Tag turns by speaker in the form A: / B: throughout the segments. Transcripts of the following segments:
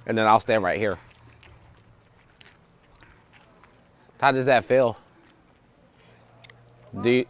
A: And then I'll stand right here. How does that feel? Do you,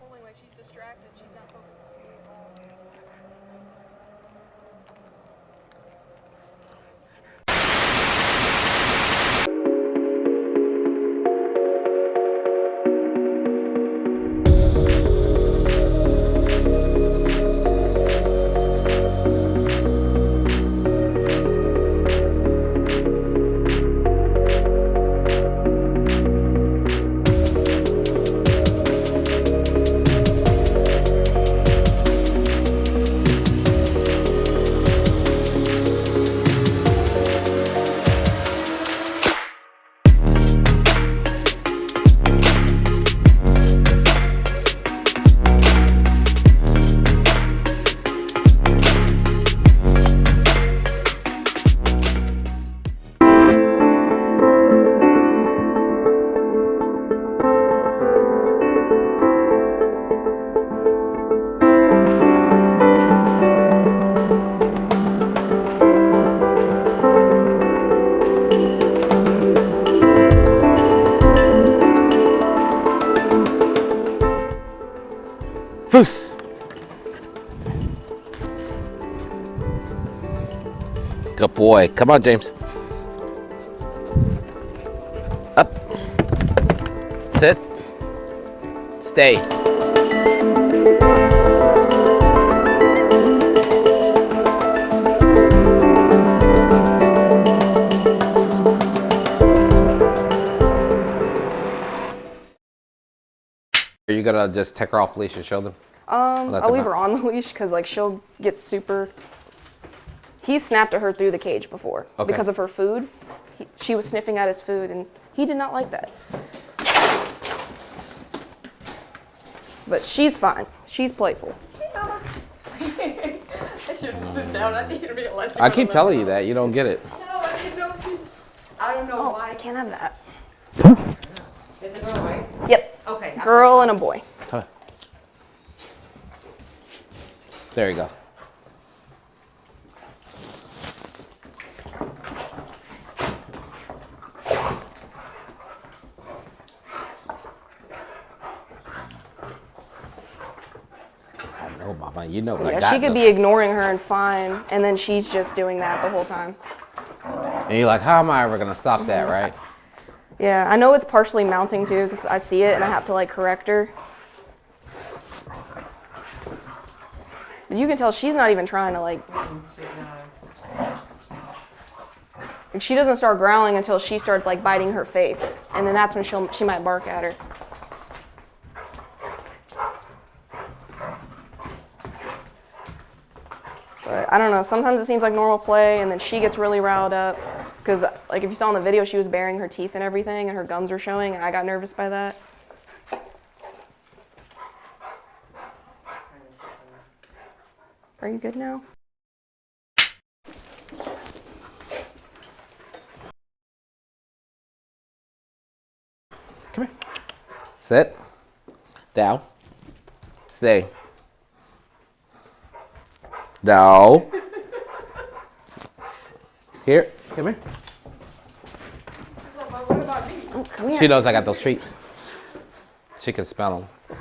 A: Foos. Good boy. Come on, James. Up. Sit. Stay. Are you gonna just take her off the leash and show them?
B: I'll leave her on the leash because like she'll get super. He snapped at her through the cage before because of her food. She was sniffing at his food and he did not like that. But she's fine. She's playful.
C: I should sit down. I didn't realize.
A: I keep telling you that. You don't get it.
C: No, I didn't know she's. I don't know why.
B: I can't have that.
C: Is it girl, right?
B: Yep.
C: Okay.
B: Girl and a boy.
A: There you go. I know, Mama. You know what I got.
B: She could be ignoring her and fine, and then she's just doing that the whole time.
A: And you're like, how am I ever gonna stop that, right?
B: Yeah, I know it's partially mounting too because I see it and I have to like correct her. You can tell she's not even trying to like. She doesn't start growling until she starts like biting her face, and then that's when she might bark at her. But I don't know. Sometimes it seems like normal play, and then she gets really riled up because, like, if you saw in the video, she was baring her teeth and everything, and her gums were showing, and I got nervous by that. Are you good now?
A: Come here. Sit. Down. Stay. No. Here. Come here.
C: What about me?
B: Oh, come here.
A: She knows I got those treats. She can smell them.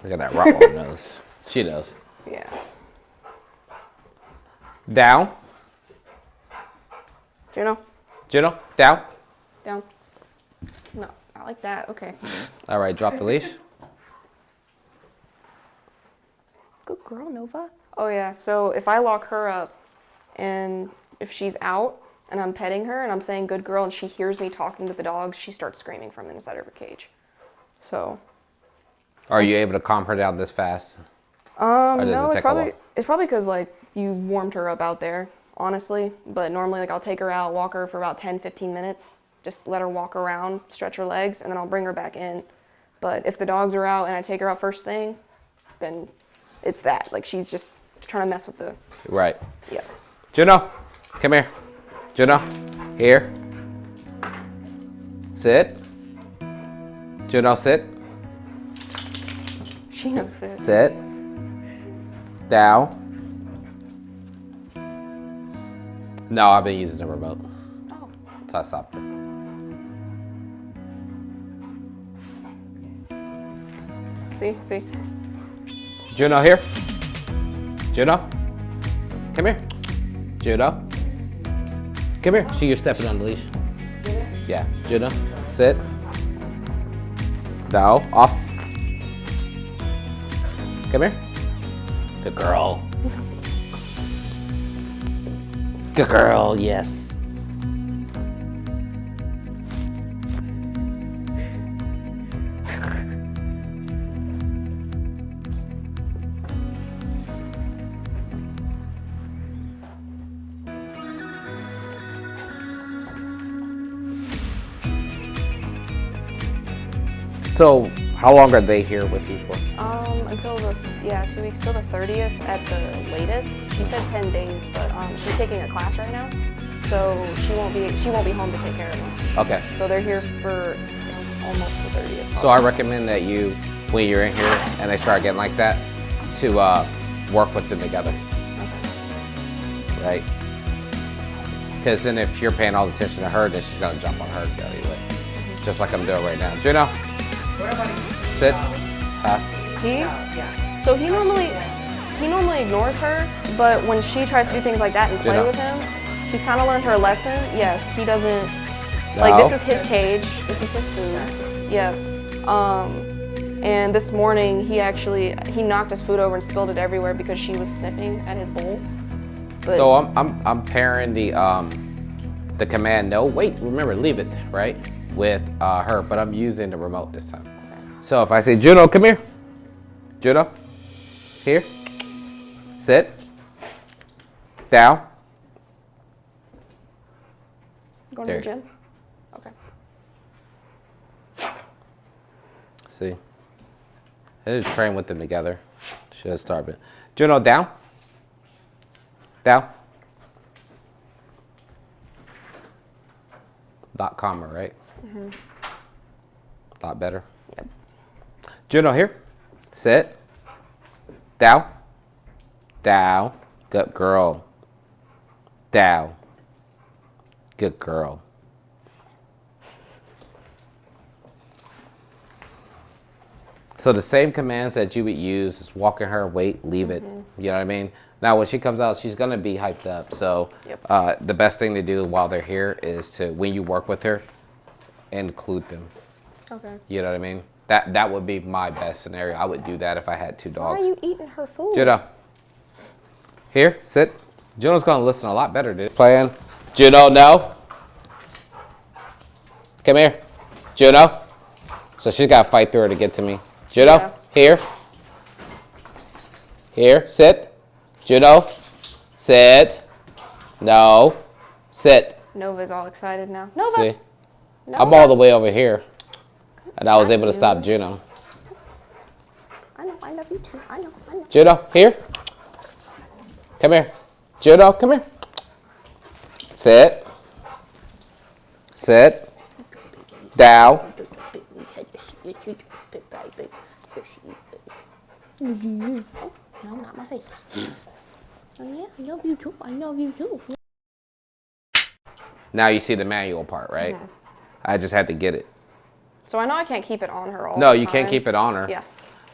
A: Look at that Rottweiler nose. She knows.
B: Yeah.
A: Down.
B: Juno.
A: Juno, down.
B: Down. No, not like that. Okay.
A: All right, drop the leash.
B: Good girl, Nova. Oh yeah, so if I lock her up and if she's out and I'm petting her and I'm saying good girl and she hears me talking to the dogs, she starts screaming from inside of her cage. So.
A: Are you able to calm her down this fast?
B: No, it's probably because like you warmed her up out there, honestly. But normally like I'll take her out, walk her for about 10-15 minutes, just let her walk around, stretch her legs, and then I'll bring her back in. But if the dogs are out and I take her out first thing, then it's that. Like she's just trying to mess with the.
A: Right.
B: Yeah.
A: Juno, come here. Juno, here. Sit. Juno, sit.
B: She knows it.
A: Sit. Down. No, I've been using the remote. So I stopped her.
B: See?
A: Juno here. Juno. Come here. Juno. Come here. See, you're stepping on the leash. Yeah. Juno. Sit. No. Off. Come here. Good girl. Good girl, yes. So, how long are they here with you for?
B: Until 2 weeks, till the 30th at the latest. She said 10 days, but she's taking a class right now, so she won't be home to take care of them.
A: Okay.
B: So they're here for almost the 30th. Probably.
A: So I recommend that you, when you're in here and they start getting like that, to work with them together. Okay. Right? Because then if you're paying all the attention to her, then she's gonna jump on her anyway. Just like I'm doing right now. Juno. Sit.
B: So he normally ignores her, but when she tries to do things like that and play with him, she's kind of learned her lesson. Yes, he doesn't, like this is his cage, this is his food. Yeah. And this morning he knocked his food over and spilled it everywhere because she was sniffing at his bowl. But
A: so I'm pairing the command no, wait, remember, leave it, right? With her, but I'm using the remote this time. So if I say, Juno, come here. Juno, here. Sit. Down.
B: Going to the gym? Okay.
A: See? I just train with them together. Should start it. Juno, down. Down. Lot calmer, right? Mm-hmm. Lot better.
B: Yep.
A: Juno, here. Sit. Down. Down. Good girl. Down. Good girl. So the same commands that you would use is walking her, wait, leave it. You know what I mean? Now when she comes out, she's gonna be hyped up. So the best thing to do while they're here is to, when you work with her, include them. Okay. You know what I mean? That would be my best scenario. I would do that if I had 2 dogs.
B: Why are you eating her food?
A: Juno. Here, sit. Juno's gonna listen a lot better, dude. Playing. Juno, no. Come here. Juno. So she's gotta fight through her to get to me. Juno, here. Here, sit. Juno, sit. No, sit.
B: Nova's all excited now. Nova.
A: See? Nova. I'm all the way over here. And I was able to stop Juno.
B: I know, I love you too. I know.
A: Juno, here. Come here. Juno, come here. Sit. Sit. Down.
B: No, not my face. Oh yeah, I love you too. I love you too.
A: Now you see the manual part, right? Mm-hmm. I just had to get it.
B: So I know I can't keep it on her all the time.
A: No, you can't keep it on her.
B: Yeah.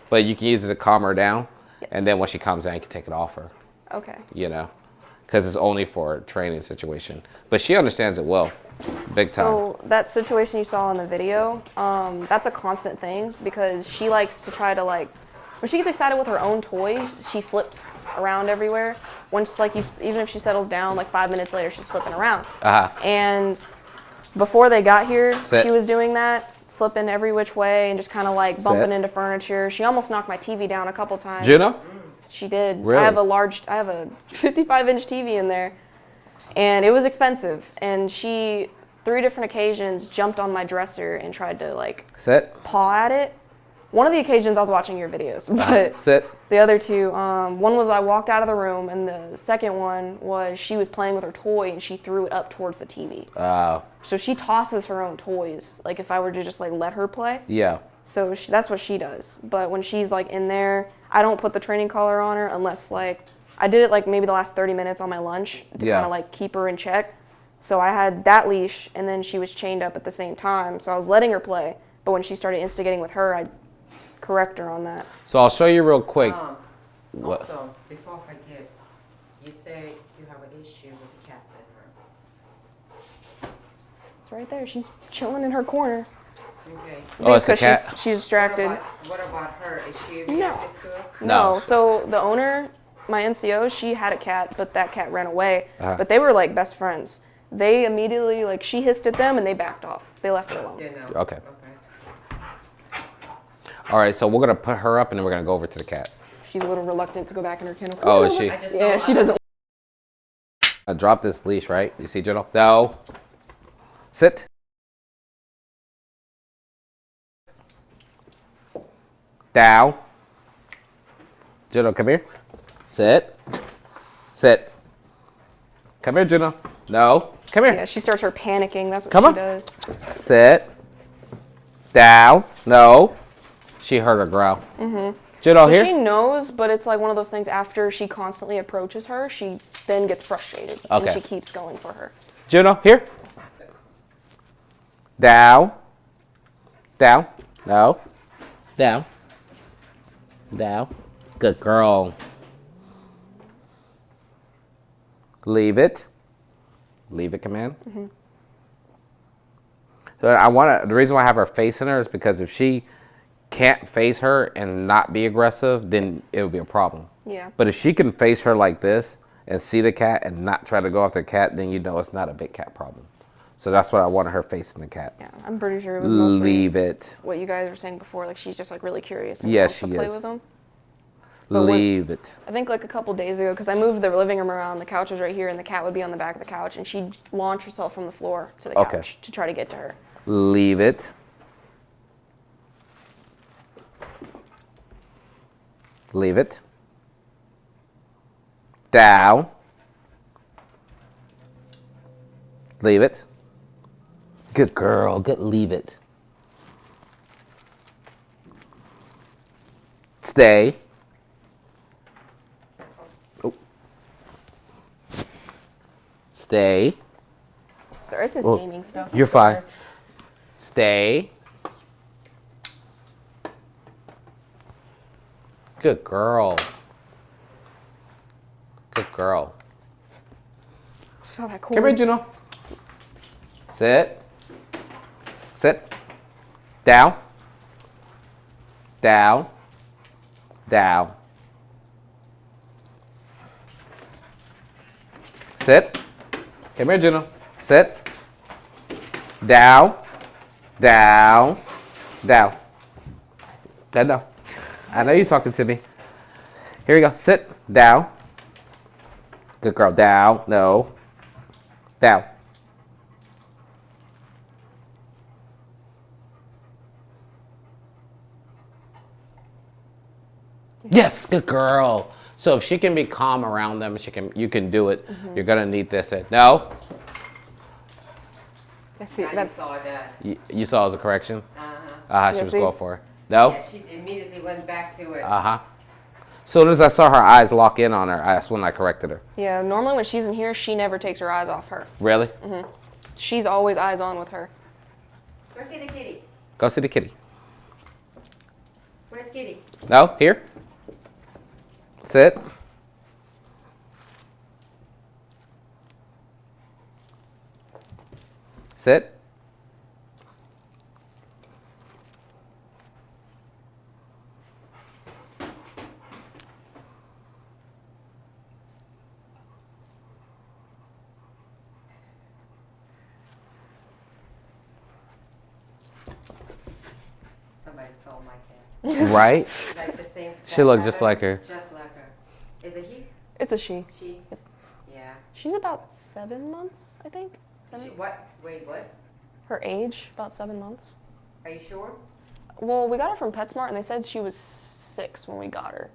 A: But you can use it to calm her down. Yep. And then when she comes down, you can take it off her.
B: Okay.
A: You know? Because it's only for a training situation. But she understands it well. Big time.
B: So that situation you saw in the video, that's a constant thing because she likes to try to when she gets excited with her own toys, she flips around everywhere. Once even if she settles down, 5 minutes later, she's flipping around. And before they got here, she was doing that, flipping every which way and just kind of bumping into furniture. She almost knocked my TV down a couple times.
A: Juno?
B: She did.
A: Really?
B: I have a 55-inch TV in there, and it was expensive. And she, 3 different occasions, jumped on my dresser and tried to paw at it. One of the occasions I was watching your videos, but the other 2, one was I walked out of the room, and the second one was she was playing with her toy and she threw it up towards the TV. So she tosses her own toys, if I were to just let her play.
A: Yeah.
B: So that's what she does. But when she's in there, I don't put the training collar on her unless I did it maybe the last 30 minutes on my lunch to kind of keep her in check. So I had that leash, and then she was chained up at the same time. So I was letting her play. But when she started instigating with her, I'd correct her on that.
A: So I'll show you real quick.
D: Also, before I forget, you say you have an issue with the cats in her.
B: It's right there. She's chilling in her corner.
D: Okay.
A: Oh, it's the
B: because
A: cat?
B: she's distracted.
D: What about her? Is she
B: No.
D: reactive to it?
B: No. So the owner, my NCO, she had a cat, but that cat ran away.
A: Uh-huh.
B: But they were like best friends. They immediately, like, she hissed at them and they backed off. They left her alone.
D: Yeah, no.
A: Okay. All right, so we're gonna put her up and then we're gonna go over to the cat.
B: She's a little reluctant to go back in her kennel.
A: Oh, is she?
B: Yeah, she doesn't.
A: I dropped this leash, right? You see, Juno? No. Sit. Down. Juno, come here. Sit. Sit. Come here, Juno. No. Come here.
B: Yeah, she starts her panicking. That's what
A: Come
B: she
A: on.
B: does.
A: Sit. Down. No. She heard her growl. Mm-hmm. Juno,
B: So
A: here.
B: she knows, but it's like one of those things after she constantly approaches her, she then gets frustrated.
A: Okay.
B: And she keeps going for her.
A: Juno, here. Down. Down. No. Down. Down. Good girl. Leave it. Leave it command. Mm-hmm. So the reason why I have her facing her is because if she can't face her and not be aggressive, then it'll be a problem.
B: Yeah.
A: But if she can face her like this and see the cat and not try to go after the cat, then you know it's not a big cat problem. So that's what I wanted her facing the cat.
B: Yeah, I'm pretty sure it was mostly
A: Leave it.
B: what you guys were saying before. Like, she's just like really curious and
A: Yes,
B: wants to
A: she
B: play
A: is.
B: with them.
A: Leave it.
B: I think like a couple days ago, because I moved the living room around, the couch was right here, and the cat would be on the back of the couch, and she'd launch herself from the floor to the couch to try to get to her.
A: Leave it. Leave it. Down. Leave it. Good girl. Good. Leave it. Stay. Oh. Stay.
B: So this is
A: Oh,
B: gaming stuff.
A: You're fine. Stay. Good girl. Good girl.
B: So that cool.
A: Come here, Juno. Sit. Sit. Down. Down. Down. Sit. Come here, Juno. Sit. Down. Down. Down. Good enough. I know you're talking to me. Here we go. Sit. Down. Good girl. Down. No. Down. Yes, good girl. So if she can be calm around them, you can do it. Mm-hmm. You're gonna need this. No.
B: See,
D: I
B: that's
D: saw that.
A: You saw as a correction.
D: Uh-huh.
A: She
B: Yeah,
A: was
B: see?
A: going for it. No.
D: Yeah, she immediately went back to it.
A: Soon as I saw her eyes lock in on her, that's when I corrected her.
B: yeah. Normally when she's in here, she never takes her eyes off her.
A: Really?
B: Mm-hmm. She's always eyes on with her.
D: Go see the kitty.
A: Go see the kitty.
D: Where's kitty?
A: No, here. Sit. Sit.
D: Somebody stole my cat.
A: Right?
D: Like the same.
A: She looked just like her.
D: Just like her. Is it he?
B: It's a she.
D: She? Yeah.
B: She's about 7 months, I think.
D: She, what? Wait, what?
B: Her age, about 7 months.
D: Are you sure?
B: Well, we got her from PetSmart, and they said she was 6 when we got her.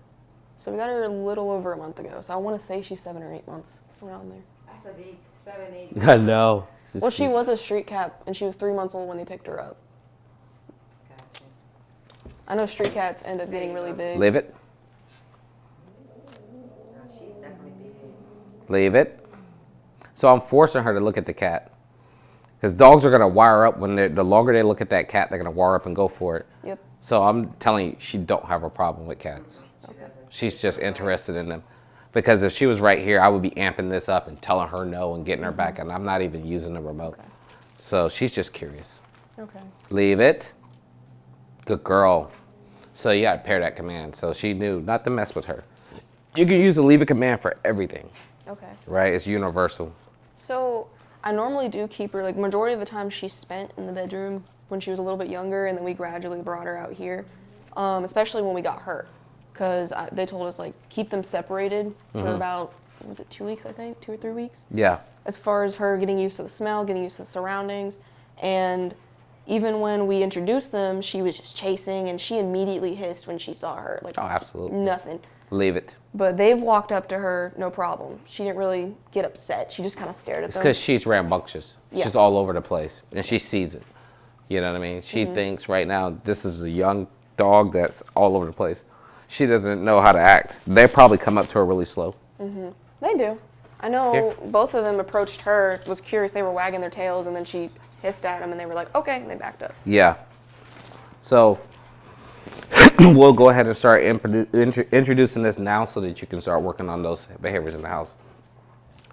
B: So we got her a little over a month ago. So I want to say she's 7 or 8 months around there.
D: That's a big 7, 8.
A: I know.
B: Well, she was a street cat, and she was 3 months old when they picked her up.
D: Gotcha.
B: I know street cats end up getting really big.
A: Leave it.
D: No, she's definitely big.
A: Leave it. So I'm forcing her to look at the cat. Because dogs are going to wire up when the longer they look at that cat, they're going to wire up and go for it.
B: Yep.
A: So I'm telling you, she don't have a problem with cats.
D: She doesn't.
A: She's just interested in them. Because if she was right here, I would be amping this up and telling her no and getting her back, and I'm not even using the remote.
B: Okay.
A: So she's just curious.
B: Okay.
A: Leave it. Good girl. So you got to pair that command. So she knew not to mess with her. You can use the leave it command for everything,
B: Okay.
A: right? It's universal.
B: So I normally do keep her, like, majority of the time she spent in the bedroom when she was a little bit younger, and then we gradually brought her out here, especially when we got hurt. Because they told us, like, keep them separated for about, was it 2 weeks, I think? 2 or 3 weeks?
A: Yeah.
B: As far as her getting used to the smell, getting used to the surroundings. And even when we introduced them, she was just chasing, and she immediately hissed when she saw her. Like,
A: Oh, absolutely.
B: nothing.
A: Leave it.
B: But they've walked up to her, no problem. She didn't really get upset. She just kind of stared at
A: It's
B: them.
A: because she's rambunctious.
B: Yeah.
A: She's all over the place, and she sees it. You know what I mean? She thinks right now this is a young dog that's all over the place. She doesn't know how to act. They probably come up to her really slow.
B: They do. I know
A: Here.
B: both of them approached her, was curious. They were wagging their tails, and then she hissed at them, and they were like, okay, and they backed up.
A: Yeah. So we'll go ahead and start introducing this now so that you can start working on those behaviors in the house.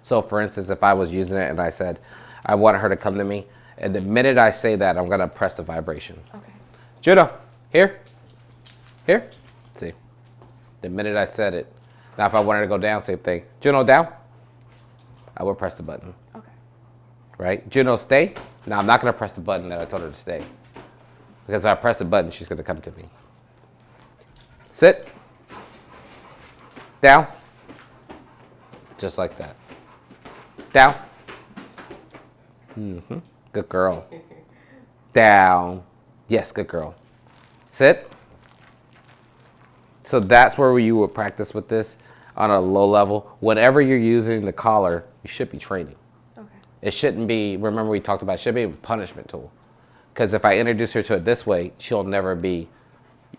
A: So for instance, if I was using it and I said, I want her to come to me, and the minute I say that, I'm going to press the vibration.
B: Okay.
A: Juno, here. Here. See. The minute I said it. Now if I wanted to go down, same thing. Juno, down. I would press the button.
B: Okay.
A: Right? Juno, stay. Now I'm not going to press the button that I told her to stay. Because if I press the button, she's going to come to me. Sit. Down. Just like that. Down. Good girl. Down. Yes, good girl. Sit. So that's where you would practice with this on a low level. Whenever you're using the collar, you should be training.
B: Okay.
A: It shouldn't be, remember we talked about, it should be a punishment tool. Because if I introduce her to it this way, she'll never be,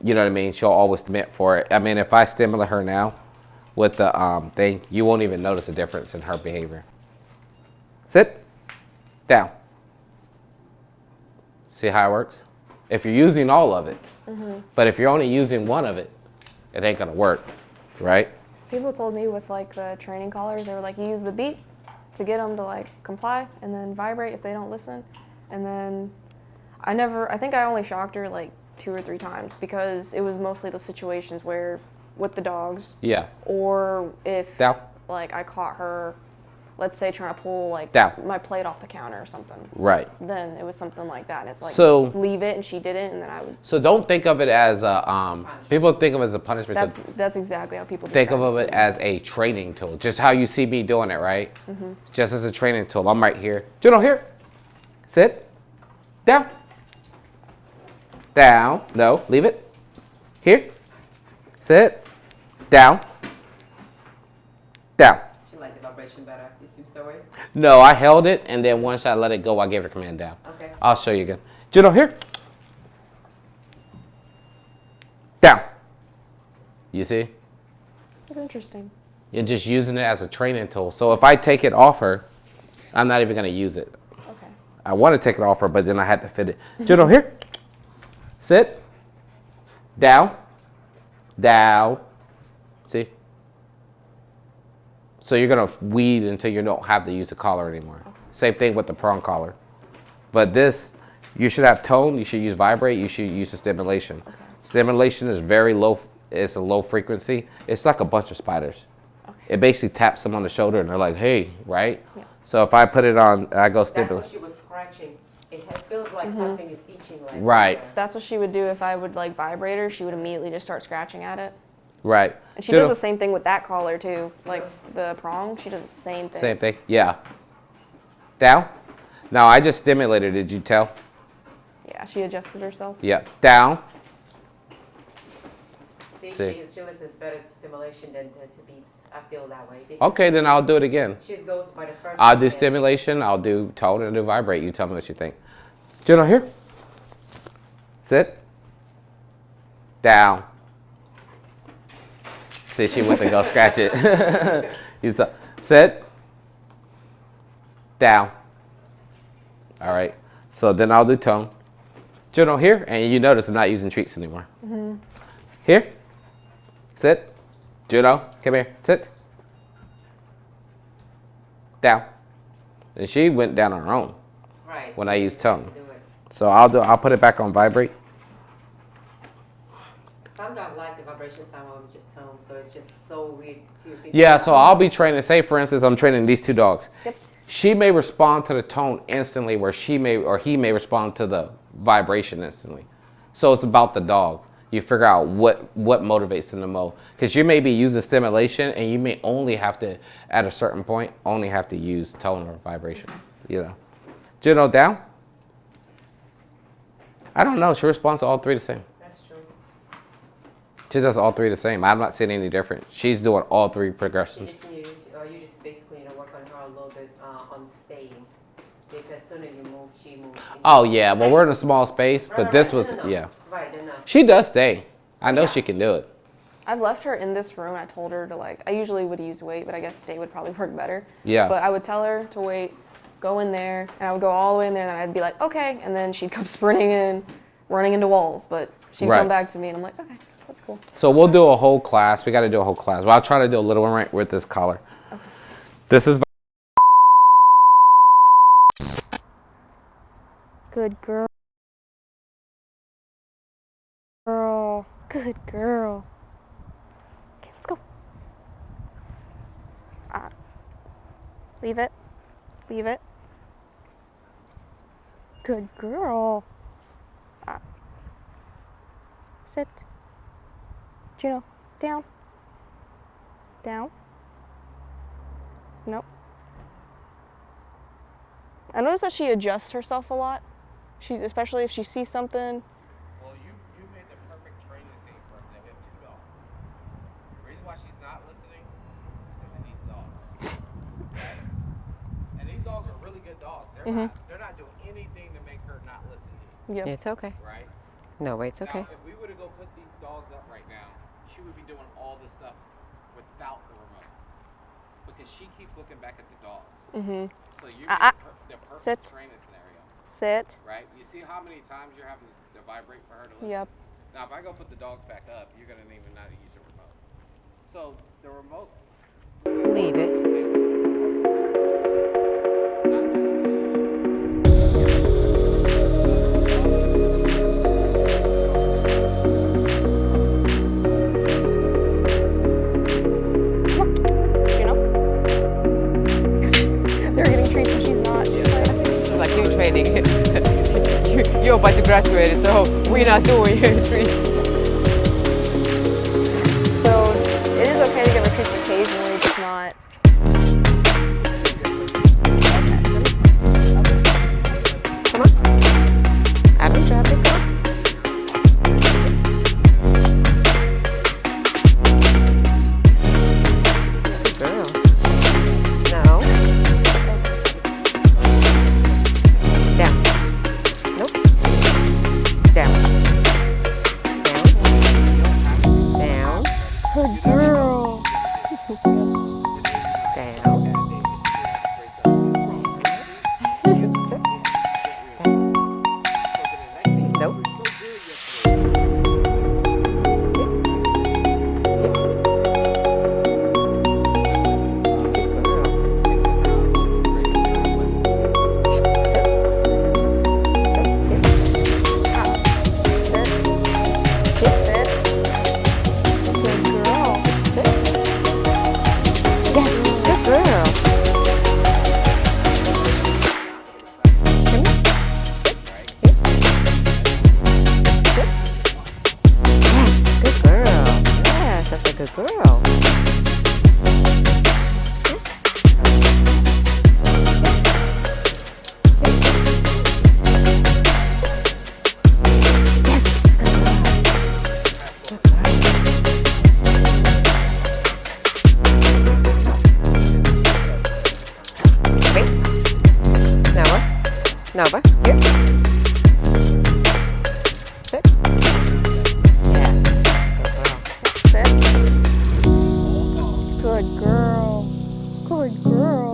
A: you know what I mean? She'll always submit for it. I mean, if I stimulate her now with the thing, you won't even notice a difference in her behavior. Sit. Down. See how it works? If you're using all of it, but if you're only using one of it, it ain't gonna work, right?
B: People told me with, like, the training collars, they were like, you use the beat to get them to, like, comply, and then vibrate if they don't listen. And then I think I only shocked her like 2 or 3 times, because it was mostly those situations where, with the dogs,
A: Yeah.
B: or if,
A: Down.
B: like, I caught her, let's say, trying to pull, like,
A: Down.
B: my plate off the counter or something.
A: Right.
B: Then it was something like that, and it's like,
A: So-
B: leave it, and she didn't, and then I would.
A: So don't think of it as a, people think of it as a punishment.
B: That's exactly how people
A: Think
B: describe
A: of it
B: to me.
A: as a training tool. Just how you see me doing it, right? Just as a training tool. I'm right here. Juno, here. Sit. Down. Down. No, leave it. Here. Sit. Down. Down.
D: She liked the vibration better. It seems that way.
A: No, I held it, and then once I let it go, I gave the command down.
D: Okay.
A: I'll show you again. Juno, here. Down. You see?
B: That's interesting.
A: You're just using it as a training tool. So if I take it off her, I'm not even going to use it.
B: Okay.
A: I want to take it off her, but then I had to fit it. Juno, here. Sit. Down. Down. See? So you're going to weed until you don't have to use the collar anymore. Okay. Same thing with the prong collar. But this, you should have tone. You should use vibrate. You should use the stimulation. Okay. Stimulation is very low. It's a low frequency. It's like a bunch of spiders. Okay. It basically taps them on the shoulder, and they're like, hey, right? Yeah. So if I put it on, I go stimulate.
D: That's what she was scratching. It feels like something is itching. Like
A: right.
B: That's what she would do if I would, like, vibrate her. She would immediately just start scratching at it.
A: Right.
B: And she does the same thing with that collar too. Like the prong, she does the same thing.
A: Same thing. Yeah. Down. Now I just stimulated. Did you tell?
B: Yeah, she adjusted herself.
A: Yeah. Down.
D: See. She listens better to stimulation than to beeps. I feel that way.
A: Okay, then I'll do it again.
D: She goes by the first.
A: I'll do stimulation. I'll do tone and do vibrate. You tell me what you think. Juno, here. Sit. Down. See, she went to go scratch it. You sit. down. All right. So then I'll do tone. Juno, here, and you notice I'm not using treats anymore. Here, sit. Juno, come here, sit. Down. And she went down on her own.
D: Right.
A: When I use tone. So I'll put it back on vibrate.
D: Some don't like the vibration, some of them just tone, so it's just so weird to
A: Yeah, so I'll be training, say for instance, I'm training these two dogs.
B: Yep.
A: She may respond to the tone instantly where he may respond to the vibration instantly. So it's about the dog. You figure out what motivates them the most. Because you may be using stimulation and you may only have to, at a certain point, only have to use tone or vibration, you know. Juno, down? I don't know, she responds to all three the same.
D: That's true.
A: She does all three the same. I'm not seeing any different. She's doing all three progressions.
D: You just basically work on her a little bit on staying. Because sooner you move, she moves.
A: Oh yeah, well we're in a small space, but this was, yeah.
D: Right, enough.
A: She does stay. I know she can do it.
B: I've left her in this room. I told her to I usually would use wait, but I guess stay would probably work better.
A: Yeah.
B: But I would tell her to wait, go in there, and I would go all the way in there, and then I'd be like, okay, and then she'd come sprinting in, running into walls, but she'd come back to me, and I'm like, okay, that's cool.
A: So we'll do a whole class. We got to do a whole class. Well, I'll try to do a little one right with this collar. Okay. This is.
B: Good girl. Good girl. Okay, let's go. Leave it. Leave it. Good girl. Sit. Juno, down. Down. Nope. I notice that she adjusts herself a lot. Especially if she sees something.
A: Well, you made the perfect training scene for us. We have two dogs. The reason why she's not listening is because it needs dogs. Right? And these dogs are really good dogs. They're not doing anything to make her not listen to you.
B: Yep.
E: It's okay.
A: Right?
E: No, it's okay.
A: Now, if we were to go put these dogs up right now, she would be doing all this stuff without the remote. Because she keeps looking back at the dogs. So you're the perfect training scenario.
B: Sit.
A: Right? You see how many times you're having to vibrate for her to listen?
B: Yep.
A: Now, if I go put the dogs back up, you're going to even not use the remote. So the remote.
E: Leave it.
A: Not just relationship.
B: They're getting treats and she's not.
E: It's like you training. You're about to graduate, so we're not doing treats.
B: So it is okay to give her treats occasionally, just not.
E: Come on. Adam, grab it, go. Girl. No. Down. Nope. Down. Down. Down.
B: Good girl.
E: Down. Nope. Good girl. Now, here. Sit. Yes.
B: Sit. Good girl. Good girl.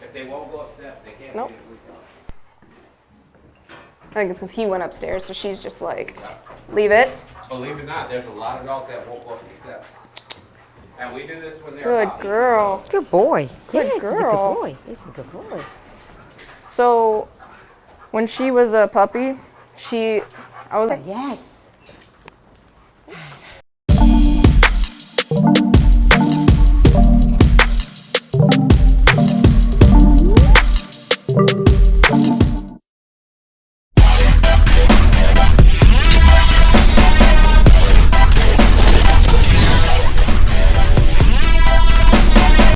A: If they won't go up steps, they can't
B: Nope.
A: get loose up.
B: I think it's because he went upstairs, so she's just like, leave it.
A: Believe it or not, there's a lot of dogs that won't go up the steps. And we do this when they're
B: Good
A: about 8
B: girl.
A: years
E: Good boy.
B: Good
E: Yes,
B: girl.
E: he's a good boy. He's a good boy.
B: So when she was a puppy, I was like,
E: Yes.